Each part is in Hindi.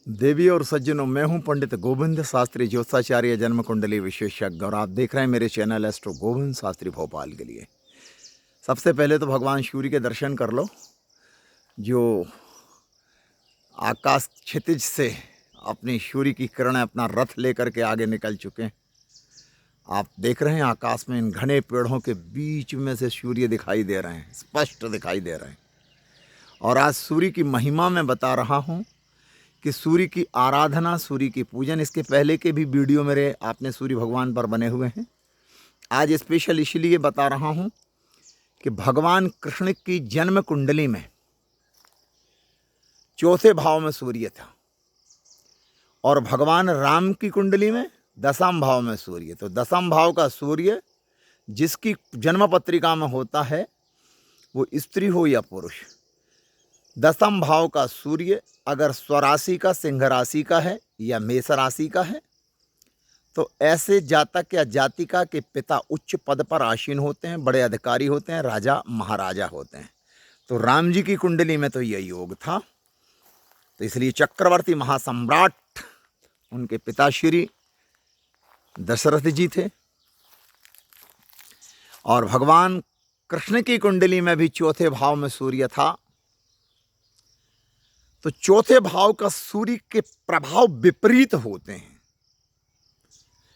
देवी और सज्जनों, मैं हूं पंडित गोविंद शास्त्री, ज्योतिषाचार्य, जन्म कुंडली विशेषज्ञ, और आप देख रहे हैं मेरे चैनल एस्ट्रो गोविंद शास्त्री भोपाल के लिए। सबसे पहले तो भगवान सूर्य के दर्शन कर लो, जो आकाश क्षितिज से अपनी सूर्य की किरणें अपना रथ लेकर के आगे निकल चुके हैं। आप देख रहे हैं आकाश में इन घने पेड़ों के बीच में से सूर्य दिखाई दे रहे हैं, स्पष्ट दिखाई दे रहे हैं। और आज सूर्य की महिमा मैं बता रहा हूँ कि सूर्य की आराधना, सूर्य की पूजन, इसके पहले के भी वीडियो मेरे आपने सूर्य भगवान पर बने हुए हैं। आज स्पेशल इसलिए बता रहा हूँ कि भगवान कृष्ण की जन्म कुंडली में चौथे भाव में सूर्य था और भगवान राम की कुंडली में दसम भाव में सूर्य। तो दसम भाव का सूर्य जिसकी जन्म पत्रिका में होता है, वो स्त्री हो या पुरुष, दसम भाव का सूर्य अगर स्वराशि का, सिंह राशि का है या मेष राशि का है, तो ऐसे जातक या जातिका के पिता उच्च पद पर आसीन होते हैं, बड़े अधिकारी होते हैं, राजा महाराजा होते हैं। तो राम जी की कुंडली में तो यह योग था, तो इसलिए चक्रवर्ती महासम्राट उनके पिता श्री दशरथ जी थे। और भगवान कृष्ण की कुंडली में भी चौथे भाव में सूर्य था। तो चौथे भाव का सूर्य के प्रभाव विपरीत होते हैं।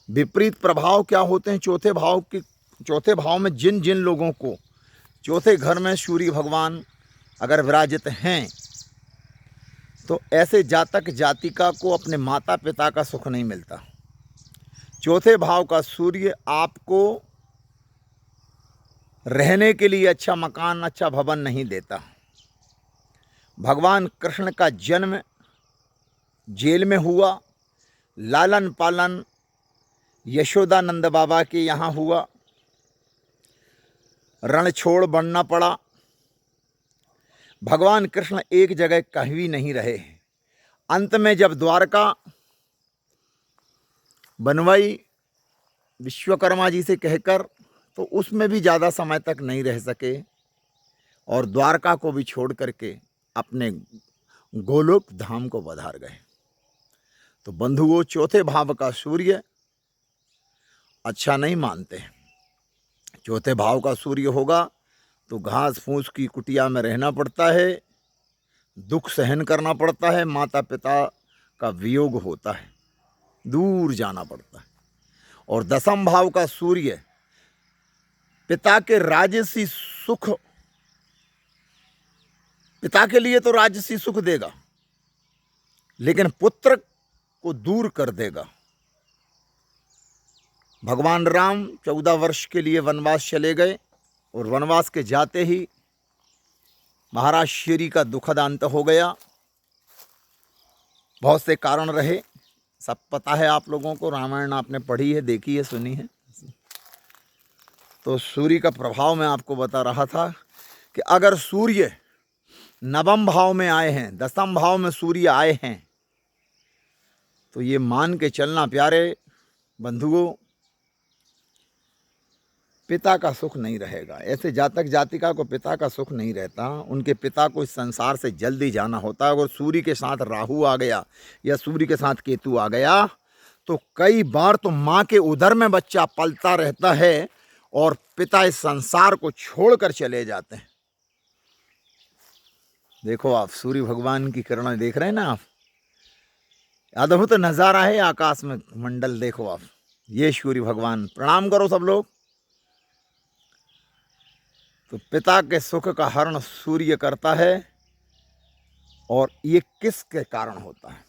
विपरीत प्रभाव क्या होते हैं? चौथे भाव में जिन जिन लोगों को चौथे घर में सूर्य भगवान अगर विराजित हैं, तो ऐसे जातक जातिका को अपने माता पिता का सुख नहीं मिलता। चौथे भाव का सूर्य आपको रहने के लिए अच्छा मकान, अच्छा भवन नहीं देता। भगवान कृष्ण का जन्म जेल में हुआ, लालन पालन यशोदानंद बाबा के यहाँ हुआ, रण छोड़ बनना पड़ा। भगवान कृष्ण एक जगह कहीं नहीं रहे। अंत में जब द्वारका बनवाई विश्वकर्मा जी से कहकर, तो उसमें भी ज़्यादा समय तक नहीं रह सके और द्वारका को भी छोड़ करके अपने गोलोक धाम को पधार गए। तो बंधुओं, चौथे भाव का सूर्य अच्छा नहीं मानते। चौथे भाव का सूर्य होगा तो घास फूस की कुटिया में रहना पड़ता है, दुख सहन करना पड़ता है, माता पिता का वियोग होता है, दूर जाना पड़ता है। और दसम भाव का सूर्य पिता के राजसी सुख, पिता के लिए तो राजसी सुख देगा, लेकिन पुत्र को दूर कर देगा। भगवान राम 14 वर्ष के लिए वनवास चले गए और वनवास के जाते ही महाराज श्री का दुखद अंत हो गया। बहुत से कारण रहे, सब पता है आप लोगों को, रामायण आपने पढ़ी है, देखी है, सुनी है। तो सूर्य का प्रभाव मैं आपको बता रहा था कि अगर सूर्य नवम भाव में आए हैं, दसम भाव में सूर्य आए हैं, तो ये मान के चलना प्यारे बंधुओं, पिता का सुख नहीं रहेगा। ऐसे जातक जातिका को पिता का सुख नहीं रहता। उनके पिता को इस संसार से जल्दी जाना होता है। अगर सूर्य के साथ राहु आ गया या सूर्य के साथ केतु आ गया, तो कई बार तो माँ के उदर में बच्चा पलता रहता है और पिता इस संसार को छोड़कर चले जाते हैं। देखो, आप सूर्य भगवान की किरणें देख रहे हैं ना, आप अद्भुत नज़ारा है आकाश में मंडल। देखो आप, ये सूर्य भगवान, प्रणाम करो सब लोग। तो पिता के सुख का हरण सूर्य करता है। और ये किसके कारण होता है?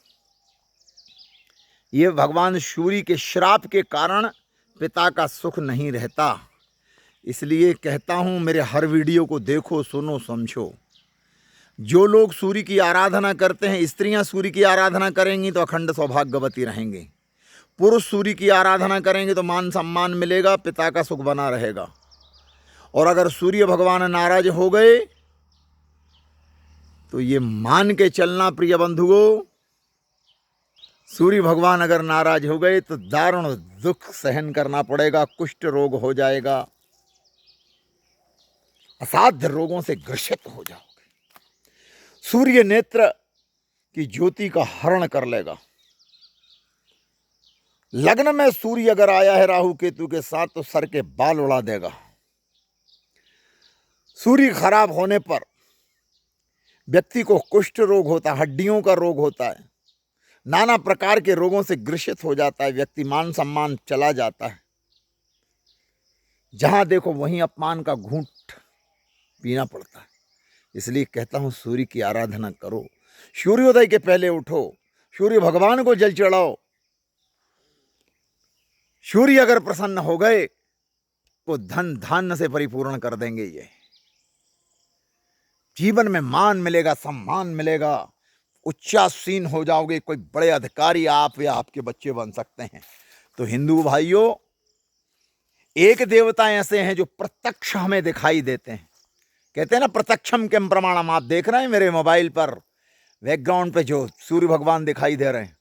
ये भगवान सूर्य के श्राप के कारण पिता का सुख नहीं रहता। इसलिए कहता हूँ, मेरे हर वीडियो को देखो, सुनो, समझो। जो लोग सूर्य की आराधना करते हैं, स्त्रियां सूर्य की आराधना करेंगी तो अखंड सौभाग्यवती रहेंगी। पुरुष सूर्य की आराधना करेंगे तो मान सम्मान मिलेगा, पिता का सुख बना रहेगा। और अगर सूर्य भगवान नाराज हो गए तो ये मान के चलना प्रिय बंधुओं, सूर्य भगवान अगर नाराज हो गए तो दारुण दुख सहन करना पड़ेगा, कुष्ठ रोग हो जाएगा, असाध्य रोगों से ग्रसित हो जाओगे। सूर्य नेत्र कि ज्योति का हरण कर लेगा। लग्न में सूर्य अगर आया है राहु केतु के साथ तो सर के बाल उड़ा देगा। सूर्य खराब होने पर व्यक्ति को कुष्ठ रोग होता है, हड्डियों का रोग होता है, नाना प्रकार के रोगों से ग्रसित हो जाता है, व्यक्ति मान सम्मान चला जाता है। जहां देखो वहीं अपमान का घूंट पीना पड़ता है। इसलिए कहता हूं सूर्य की आराधना करो, सूर्योदय के पहले उठो, सूर्य भगवान को जल चढ़ाओ। सूर्य अगर प्रसन्न हो गए तो धन धान्य से परिपूर्ण कर देंगे। ये जीवन में मान मिलेगा, सम्मान मिलेगा, उच्चासीन हो जाओगे, कोई बड़े अधिकारी आप या आपके बच्चे बन सकते हैं। तो हिंदू भाइयों, एक देवता ऐसे हैं जो प्रत्यक्ष हमें दिखाई देते हैं। कहते हैं ना प्रत्यक्षम के प्रमाणम। आप देख रहे हैं मेरे मोबाइल पर बैकग्राउंड पे जो सूर्य भगवान दिखाई दे रहे हैं,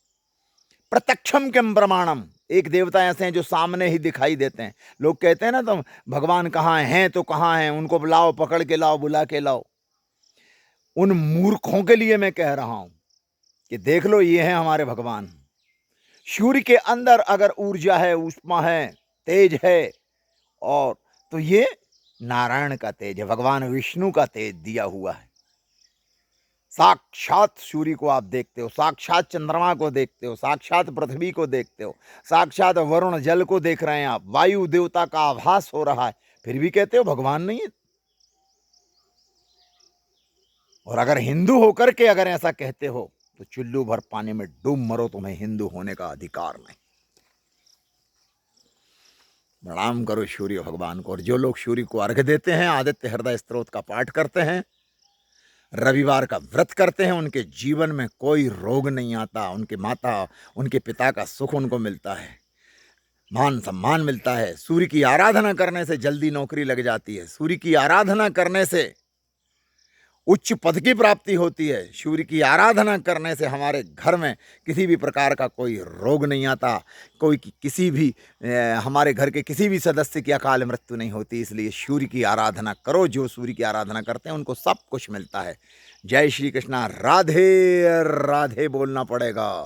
प्रत्यक्षम के प्रमाणम। एक देवता ऐसे हैं जो सामने ही दिखाई देते हैं। लोग कहते हैं ना तो भगवान कहाँ हैं, तो कहाँ हैं, उनको बुलाओ, पकड़ के लाओ, बुला के लाओ। उन मूर्खों के लिए मैं कह रहा हूं कि देख लो, ये हैं हमारे भगवान। सूर्य के अंदर अगर ऊर्जा है, ऊष्मा है, तेज है, और तो ये नारायण का तेज है, भगवान विष्णु का तेज दिया हुआ है। साक्षात सूर्य को आप देखते हो, साक्षात चंद्रमा को देखते हो, साक्षात पृथ्वी को देखते हो, साक्षात वरुण जल को देख रहे हैं आप, वायु देवता का आभास हो रहा है, फिर भी कहते हो भगवान नहीं है। और अगर हिंदू होकर के अगर ऐसा कहते हो तो चुल्लू भर पानी में डूब मरो, तुम्हें हिंदू होने का अधिकार नहीं। प्रणाम करो सूर्य भगवान को। और जो लोग सूर्य को अर्घ्य देते हैं, आदित्य हृदय स्तोत्र का पाठ करते हैं, रविवार का व्रत करते हैं, उनके जीवन में कोई रोग नहीं आता। उनके माता, उनके पिता का सुख उनको मिलता है, मान सम्मान मिलता है। सूर्य की आराधना करने से जल्दी नौकरी लग जाती है। सूर्य की आराधना करने से उच्च पद की प्राप्ति होती है। सूर्य की आराधना करने से हमारे घर में किसी भी प्रकार का कोई रोग नहीं आता, कोई किसी भी हमारे घर के किसी भी सदस्य की अकाल मृत्यु नहीं होती। इसलिए सूर्य की आराधना करो। जो सूर्य की आराधना करते हैं उनको सब कुछ मिलता है। जय श्री कृष्णा। राधे राधे बोलना पड़ेगा।